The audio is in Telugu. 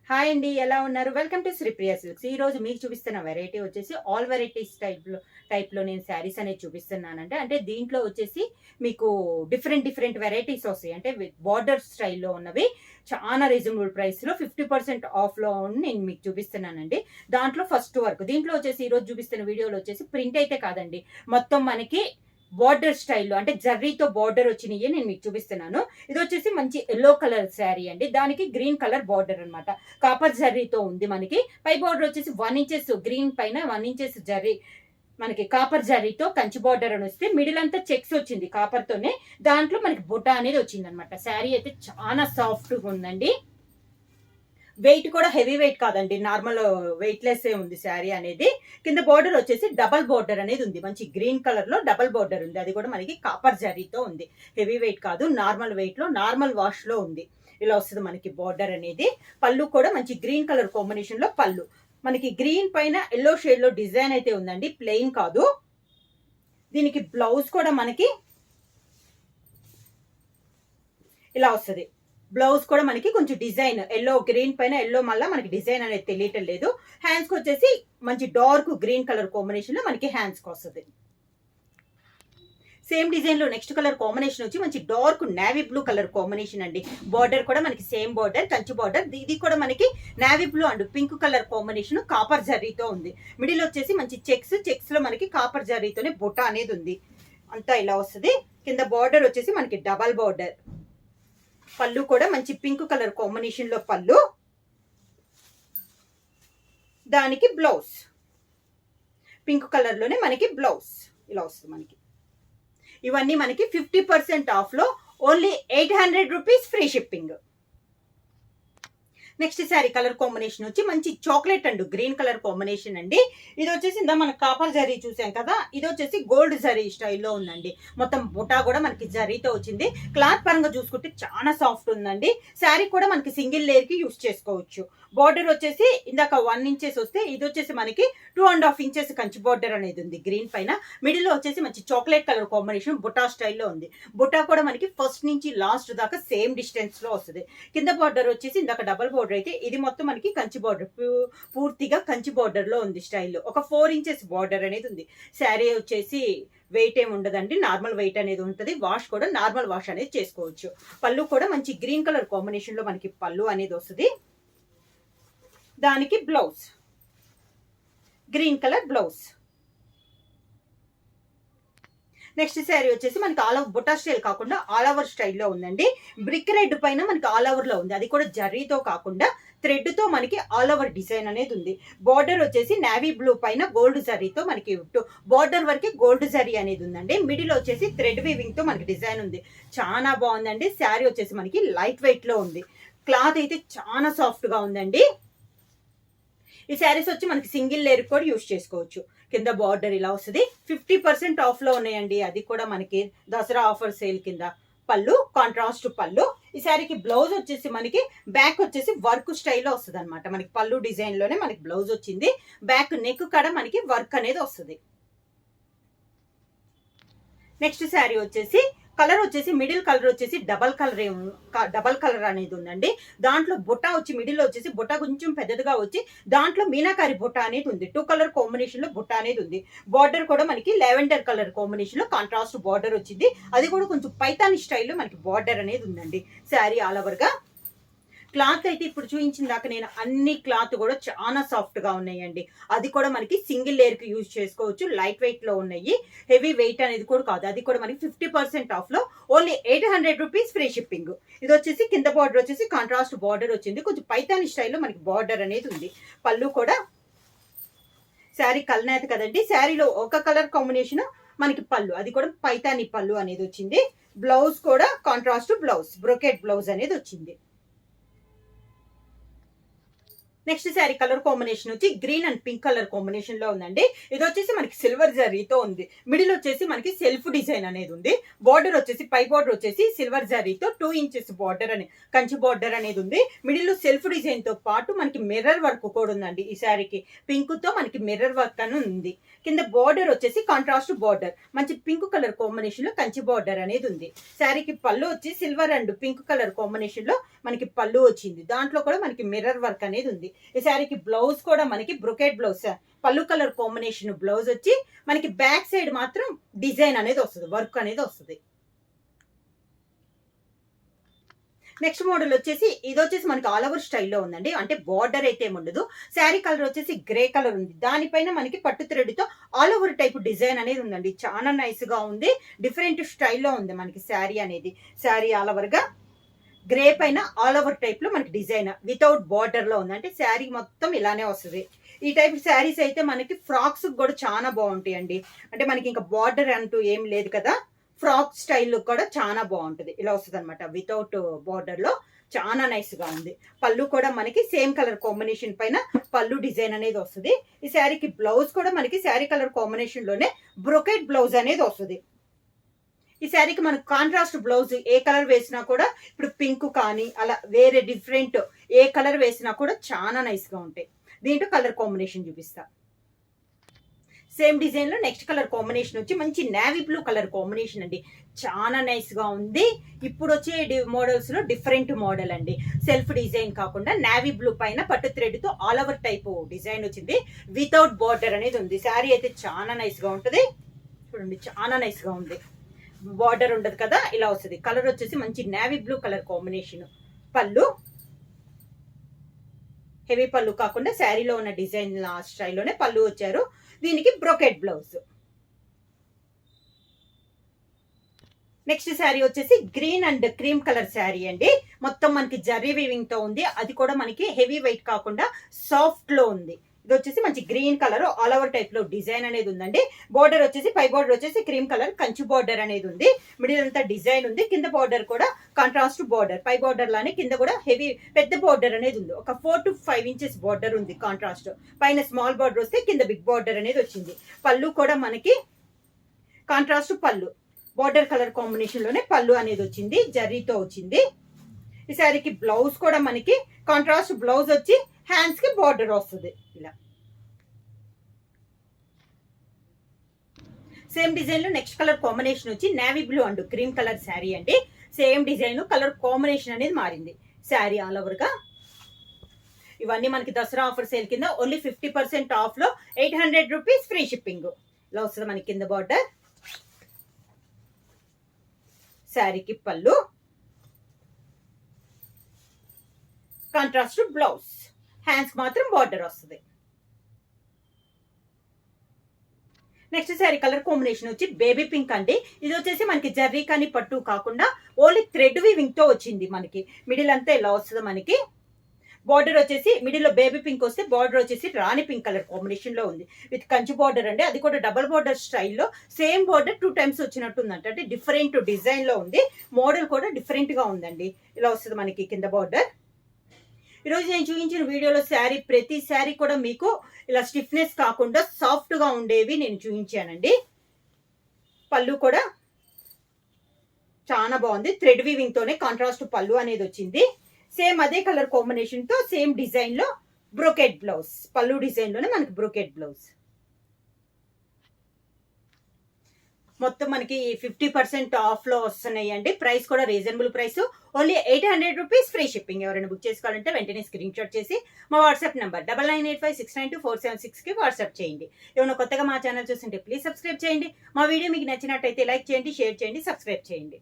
హాయ్ అండి, ఎలా ఉన్నారు? Welcome to Sripriya silks. ఈ రోజు మీకు చూపిస్తున్న వెరైటీ వచ్చేసి ఆల్ వెరైటీస్ టైప్లో నేను శారీస్ అనేది చూపిస్తున్నానంటే అంటే దీంట్లో వచ్చేసి మీకు డిఫరెంట్ వెరైటీస్ వస్తాయి. అంటే బార్డర్ స్టైల్లో ఉన్నవి చాలా రీజనబుల్ ప్రైస్లో 50% ఆఫ్లో నేను మీకు చూపిస్తున్నానండి. దాంట్లో ఫస్ట్ వర్క్ దీంట్లో వచ్చేసి ఈరోజు చూపిస్తున్న వీడియోలో వచ్చేసి ప్రింట్ అయితే కాదండి, మొత్తం మనకి బార్డర్ స్టైల్లో అంటే జర్రీతో బార్డర్ వచ్చినాయి నేను మీకు చూపిస్తున్నాను. ఇది వచ్చేసి మంచి ఎల్లో కలర్ శారీ అండి, దానికి గ్రీన్ కలర్ బార్డర్ అనమాట. కాపర్ జర్రీతో ఉంది. మనకి పై బార్డర్ వచ్చేసి 1 ఇంచెస్ గ్రీన్ పైన 1 ఇంచెస్ జర్రీ మనకి కాపర్ జర్రీతో కంచి బార్డర్ అని వస్తే మిడిల్ అంతా చెక్స్ వచ్చింది కాపర్ తోనే. దాంట్లో మనకి బుట్ట అనేది వచ్చింది అనమాట. శారీ అయితే చాలా సాఫ్ట్ గా ఉందండి. వెయిట్ కూడా హెవీ వెయిట్ కాదండి, నార్మల్ వెయిట్ లెస్ ఉంది శారీ అనేది. కింద బార్డర్ వచ్చేసి డబల్ బార్డర్ అనేది ఉంది, మంచి గ్రీన్ కలర్ లో డబల్ బార్డర్ ఉంది. అది కూడా మనకి కాపర్ జరీతో ఉంది. హెవీ వెయిట్ కాదు, నార్మల్ వెయిట్ లో నార్మల్ వాష్ లో ఉంది. ఇలా వస్తుంది మనకి బార్డర్ అనేది. పళ్ళు కూడా మంచి గ్రీన్ కలర్ కాంబినేషన్ లో పళ్ళు, మనకి గ్రీన్ పైన ఎల్లో షేడ్ లో డిజైన్ అయితే ఉందండి, ప్లెయిన్ కాదు. దీనికి బ్లౌజ్ కూడా మనకి ఇలా వస్తుంది. బ్లౌజ్ కూడా మనకి కొంచెం డిజైన్ ఎల్లో గ్రీన్ పైన ఎల్లో మళ్ళీ మనకి డిజైన్ అనేది తెలియటం లేదు. హ్యాండ్స్ కి వచ్చేసి మంచి డార్క్ గ్రీన్ కలర్ కాంబినేషన్ లో మనకి హ్యాండ్స్ కి వస్తుంది. సేమ్ డిజైన్ లో నెక్స్ట్ కలర్ కాంబినేషన్ వచ్చి మంచి dark navy blue colour combination అండి. బార్డర్ కూడా మనకి సేమ్ బార్డర్, కంచి బార్డర్. ఇది కూడా మనకి navy blue and pink colour combination copper జరీతో ఉంది. మిడిల్ వచ్చేసి మంచి చెక్స్ లో మనకి కాపర్ జరీతోనే బుట్ట అనేది ఉంది. అంతా ఇలా వస్తుంది. కింద బార్డర్ వచ్చేసి మనకి డబల్ బార్డర్. పళ్ళు కూడా మంచి పింక్ కలర్ కాంబినేషన్ లో పళ్ళు, దానికి బ్లౌజ్ పింక్ కలర్ లోనే మనకి బ్లౌజ్ ఇలా వస్తుంది మనకి. ఇవన్నీ మనకి 50% ఆఫ్ లో only 800 rupees free shipping. Next sari colour combination వచ్చి మంచి chocolate and green colour combination అండి. ఇది వచ్చేసి ఇందా మన కాపర్ జరీ చూసాం కదా, ఇది వచ్చేసి గోల్డ్ జరీ స్టైల్లో ఉందండి. మొత్తం బుటా కూడా మనకి జరీతో వచ్చింది. క్లాత్ పరంగా చూసుకుంటే చాలా సాఫ్ట్ ఉందండి. శారీ కూడా మనకి సింగిల్ లేయర్ కి యూస్ చేసుకోవచ్చు. బార్డర్ వచ్చేసి ఇందాక 1 ఇంచెస్ వస్తే ఇది వచ్చేసి మనకి 2.5 ఇంచెస్ కంచి బార్డర్ అనేది ఉంది గ్రీన్ పైన. మిడిల్ లో వచ్చేసి మంచి చాక్లెట్ కలర్ కాంబినేషన్ బుటా స్టైల్లో ఉంది. బుటా కూడా మనకి ఫస్ట్ నుంచి లాస్ట్ దాకా సేమ్ డిస్టెన్స్ లో వస్తుంది. కింద బార్డర్ వచ్చేసి ఇందాక డబల్ బార్డర్ అయితే ఇది మొత్తం మనకి కంచి బార్డర్, పూర్తిగా కంచి బార్డర్ లో ఉంది స్టైల్లో. ఒక 4 ఇంచెస్ బార్డర్ అనేది ఉంది. శారీ వచ్చేసి వెయిట్ ఏమి ఉండదండి, నార్మల్ వెయిట్ అనేది ఉంటుంది. వాష్ కూడా నార్మల్ వాష్ అనేది చేసుకోవచ్చు. పళ్ళు కూడా మంచి గ్రీన్ కలర్ కాంబినేషన్ లో మనకి పళ్ళు అనేది వస్తుంది. దానికి blouse green colour blouse. Next sari వచ్చేసి మనకి ఆల్ ఓవర్ బుటా స్టైల్ కాకుండా ఆల్ ఓవర్ స్టైల్లో ఉందండి. బ్రిక్ రెడ్ పైన మనకి ఆల్ ఓవర్ లో ఉంది. అది కూడా జరీతో కాకుండా థ్రెడ్ తో మనకి ఆల్ ఓవర్ డిజైన్ అనేది ఉంది. బార్డర్ వచ్చేసి నేవీ బ్లూ పైన గోల్డ్ జరీతో మనకి బార్డర్ వరకు గోల్డ్ జరీ అనేది ఉందండి. మిడిల్ వచ్చేసి థ్రెడ్ వీవింగ్ తో మనకి డిజైన్ ఉంది. చాలా బాగుందండి. శారీ వచ్చేసి మనకి లైట్ వెయిట్ లో ఉంది. క్లాత్ అయితే చాలా సాఫ్ట్ గా ఉందండి. ఈ శారీస్ వచ్చి మనకి సింగిల్ లేయర్ కూడా యూస్ చేసుకోవచ్చు. కింద బార్డర్ ఇలా వస్తుంది. 50% ఆఫ్ లో ఉన్నాయండి, అది కూడా మనకి దసరా ఆఫర్ సేల్ కింద. పళ్ళు కాంట్రాస్ట్ పళ్ళు. ఈ శారీకి బ్లౌజ్ వచ్చేసి మనకి బ్యాక్ వచ్చేసి వర్క్ స్టైల్లో వస్తుంది అనమాట. మనకి పళ్ళు డిజైన్ లోనే మనకి బ్లౌజ్ వచ్చింది. బ్యాక్ నెక్ కాడ మనకి వర్క్ అనేది వస్తుంది. నెక్స్ట్ శారీ వచ్చేసి కలర్ వచ్చేసి మిడిల్ కలర్ వచ్చేసి డబల్ కలర్ అనేది ఉందండి. దాంట్లో బుట్ట వచ్చి మిడిల్ వచ్చేసి బుట్ట కొంచెం పెద్దదిగా వచ్చి దాంట్లో మీనాకారి బుట్ట అనేది ఉంది. 2 కలర్ కాంబినేషన్ లో బుట్ట అనేది ఉంది. బార్డర్ కూడా మనకి లెవెండర్ కలర్ కాంబినేషన్ లో కాంట్రాస్ట్ బార్డర్ వచ్చింది. అది కూడా కొంచెం పైతాని స్టైల్లో మనకి బార్డర్ అనేది ఉందండి. శారీ ఆల్ ఓవర్ గా. క్లాత్ అయితే ఇప్పుడు చూపించిన దాకా నేను అన్ని క్లాత్ కూడా చాలా సాఫ్ట్ గా ఉన్నాయండి. అది కూడా మనకి సింగిల్ లేయర్ కి యూజ్ చేసుకోవచ్చు. లైట్ వెయిట్ లో ఉన్నాయి. హెవీ వెయిట్ అనేది కూడా కాదు. అది కూడా మనకి 50% ఆఫ్ లో ఓన్లీ 800 రూపీస్ ఫ్రీ షిప్పింగ్. ఇది వచ్చేసి కింద బార్డర్ వచ్చేసి కాంట్రాస్ట్ బార్డర్ వచ్చింది. కొంచెం పైతాని స్టైల్లో మనకి బార్డర్ అనేది ఉంది. పళ్ళు కూడా శారీ కలనేత కదండి, శారీలో ఒక కలర్ కాంబినేషన్ మనకి పళ్ళు, అది కూడా పైతాని పళ్ళు అనేది వచ్చింది. బ్లౌజ్ కూడా కాంట్రాస్ట్ బ్లౌజ్, బ్రొకెట్ బ్లౌజ్ అనేది వచ్చింది. నెక్స్ట్ శారీ కలర్ కాంబినేషన్ వచ్చి green and pink colour combination లో ఉందండి. ఇది వచ్చేసి మనకి సిల్వర్ జరీతో ఉంది. మిడిల్ వచ్చేసి మనకి సెల్ఫ్ డిజైన్ అనేది ఉంది. బార్డర్ వచ్చేసి పై బార్డర్ వచ్చేసి సిల్వర్ జరీతో 2 ఇంచెస్ బార్డర్ అని కంచి బార్డర్ అనేది ఉంది. మిడిల్ లో సెల్ఫ్ డిజైన్ తో పాటు మనకి మిర్రర్ వర్క్ కూడా ఉందండి. ఈ శారీకి పింక్ తో మనకి మిర్రర్ వర్క్ అని ఉంది. కింద బార్డర్ వచ్చేసి కాంట్రాస్ట్ బార్డర్, మంచి పింక్ కలర్ కాంబినేషన్ లో కంచి బార్డర్ అనేది ఉంది. శారీకి పళ్ళు వచ్చి silver and pink colour combination లో మనకి పళ్ళు వచ్చింది. దాంట్లో కూడా మనకి మిర్రర్ వర్క్ అనేది ఉంది. ఈ శారీకి బ్లౌజ్ కూడా మనకి బ్రొకెట్ బ్లౌజ్, పళ్ళు కలర్ కాంబినేషన్ బ్లౌజ్ వచ్చి మనకి బ్యాక్ సైడ్ మాత్రం డిజైన్ అనేది వస్తుంది, వర్క్ అనేది వస్తుంది. నెక్స్ట్ మోడల్ వచ్చేసి ఇది వచ్చేసి మనకి ఆల్ ఓవర్ స్టైల్లో ఉందండి. అంటే బార్డర్ అయితే ఏముండదు. శారీ కలర్ వచ్చేసి గ్రే కలర్ ఉంది. దానిపైన మనకి పట్టు థ్రెడ్ తో ఆల్ ఓవర్ టైప్ డిజైన్ అనేది ఉందండి. చాలా నైస్ గా ఉంది, డిఫరెంట్ స్టైల్లో ఉంది మనకి శారీ అనేది. శారీ ఆల్ ఓవర్ గా గ్రే పైన ఆల్ ఓవర్ టైప్ లో మనకి డిజైన్ వితౌట్ బార్డర్ లో ఉంది. అంటే శారీ మొత్తం ఇలానే వస్తుంది. ఈ టైప్ శారీస్ అయితే మనకి ఫ్రాక్స్ కూడా చాలా బాగుంటాయి అండి. అంటే మనకి ఇంకా బార్డర్ అంటూ ఏం లేదు కదా, ఫ్రాక్ స్టైల్ కూడా చాలా బాగుంటుంది. ఇలా వస్తుంది అనమాట వితౌట్ బార్డర్ లో. చాలా నైస్ గా ఉంది. పళ్ళు కూడా మనకి సేమ్ కలర్ కాంబినేషన్ పైన పళ్ళు డిజైన్ అనేది వస్తుంది. ఈ శారీకి బ్లౌజ్ కూడా మనకి శారీ కలర్ కాంబినేషన్ లోనే బ్రొకెట్ బ్లౌజ్ అనేది వస్తుంది. ఈ శారీకి మనకు కాంట్రాస్ట్ బ్లౌజ్ ఏ కలర్ వేసినా కూడా, ఇప్పుడు పింక్ కానీ అలా వేరే డిఫరెంట్ ఏ కలర్ వేసినా కూడా చాలా నైస్ గా ఉంటాయి. దీంట్లో కలర్ కాంబినేషన్ చూపిస్తా. సేమ్ డిజైన్ లో నెక్స్ట్ కలర్ కాంబినేషన్ వచ్చి మంచి నేవీ బ్లూ కలర్ కాంబినేషన్ అండి. చాలా నైస్ గా ఉంది. ఇప్పుడు వచ్చే మోడల్స్ లో డిఫరెంట్ మోడల్ అండి. సెల్ఫ్ డిజైన్ కాకుండా నేవీ బ్లూ పైన పట్టు థ్రెడ్ తో ఆల్ ఓవర్ టైప్ డిజైన్ వచ్చింది. వితౌట్ బార్డర్ అనేది ఉంది. శారీ అయితే చాలా నైస్ గా ఉంటుంది. చూడండి చాలా నైస్ గా ఉంది. బార్డర్ ఉండదు కదా, ఇలా వస్తుంది. కలర్ వచ్చేసి మంచి నేవీ బ్లూ కలర్ కాంబినేషన్. పళ్ళు హెవీ పళ్ళు కాకుండా శారీలో ఉన్న డిజైన్ స్టైల్లోనే పళ్ళు వచ్చారు. దీనికి బ్రొకెట్ బ్లౌజ్. నెక్స్ట్ శారీ వచ్చేసి green and cream colour sari అండి. మొత్తం మనకి జరీ వీవింగ్ తో ఉంది. అది కూడా మనకి హెవీ వెయిట్ కాకుండా సాఫ్ట్ లో ఉంది. ఇది వచ్చేసి మంచి green colour all over type లో డిజైన్ అనేది ఉందండి. బార్డర్ వచ్చేసి పై బార్డర్ వచ్చేసి క్రీమ్ కలర్ కంచి బార్డర్ అనేది ఉంది. మిడిల్ అంతా డిజైన్ ఉంది. కింద బార్డర్ కూడా కాంట్రాస్ట్ బార్డర్, పై బార్డర్ లానే కింద కూడా హెవీ పెద్ద బార్డర్ అనేది ఉంది. ఒక 4 to 5 ఇంచెస్ బార్డర్ ఉంది కాంట్రాస్ట్. పైన స్మాల్ బార్డర్ వస్తే కింద బిగ్ బార్డర్ అనేది వచ్చింది. పళ్ళు కూడా మనకి కాంట్రాస్ట్ పళ్ళు, బార్డర్ కలర్ కాంబినేషన్ లోనే పళ్ళు అనేది వచ్చింది, జరీతో వచ్చింది. ఈ శారీకి బ్లౌజ్ కూడా మనకి కాంట్రాస్ట్ బ్లౌజ్ వచ్చి హ్యాండ్స్ కి బార్డర్ వస్తుంది. ఇలా సేమ్ డిజైన్ లో నెక్స్ట్ కలర్ కాంబినేషన్ వచ్చి navy blue and cream colour sari అండి. సేమ్ డిజైన్ కలర్ కాంబినేషన్ అనేది మారింది. శారీ ఆల్ ఓవర్ గా ఇవన్నీ మనకి దసరా ఆఫర్ సేల్ కింద ఓన్లీ 50% ఆఫ్ లో 800 రూపీస్ ఫ్రీ షిప్పింగ్. ఇలా వస్తుంది మనకి కింద బార్డర్. శారీకి పళ్ళు, కాంట్రాస్ట్ బ్లౌజ్, హ్యాండ్స్ మాత్రం బార్డర్ వస్తుంది. నెక్స్ట్ శారీ కలర్ కాంబినేషన్ వచ్చి బేబీ పింక్ అండి. ఇది వచ్చేసి మనకి జర్రీ కానీ పట్టు కాకుండా ఓన్లీ థ్రెడ్ వీవింగ్ తో వచ్చింది. మనకి మిడిల్ అంతా ఇలా వస్తుంది. మనకి బార్డర్ వచ్చేసి మిడిల్ లో బేబీ పింక్ వస్తే బార్డర్ వచ్చేసి రాణి పింక్ కలర్ కాంబినేషన్ లో ఉంది. విత్ కంచి బార్డర్ అండి. అది కూడా డబల్ బార్డర్ స్టైల్లో సేమ్ బార్డర్ 2 times వచ్చినట్టు ఉందంట. అంటే డిఫరెంట్ డిజైన్ లో ఉంది. మోడల్ కూడా డిఫరెంట్ గా ఉందండి. ఇలా వస్తుంది మనకి కింద బార్డర్. ఈరోజు నేను చూపించిన వీడియోలో శారీ ప్రతి శారీ కూడా మీకు ఇలా స్టిఫ్నెస్ కాకుండా సాఫ్ట్ గా ఉండేవి నేను చూపించానండి. పళ్ళు కూడా చాలా బాగుంది. థ్రెడ్ వీవింగ్ తోనే కాంట్రాస్ట్ పళ్ళు అనేది వచ్చింది. సేమ్ అదే కలర్ కాంబినేషన్ తో సేమ్ డిజైన్ లో బ్రోకెట్ బ్లౌజ్. పళ్ళు డిజైన్ లోనే మనకి బ్రోకెట్ బ్లౌజ్. మొత్తం మనకి 50% ఆఫ్ లో వస్తున్నాయి అండి. ప్రైస్ కూడా reasonable price. Only 800 rupees free shipping. ఎవరైనా బుక్ చేసుకోవాలంటే వెంటనే స్క్రీన్ షాట్ చేసి మా వాట్సాప్ నెంబర్ 9985692476 కి వాట్సాప్ చేయండి. ఏమైనా కొత్తగా మా ఛానల్ చూస్తుంటే ప్లీజ్ సబ్స్క్రైబ్ చేయండి. మా వీడియో మీకు నచ్చినట్టయితే లైక్ చేయండి, షేర్ చేయండి, సబ్స్క్రైబ్ చేయండి.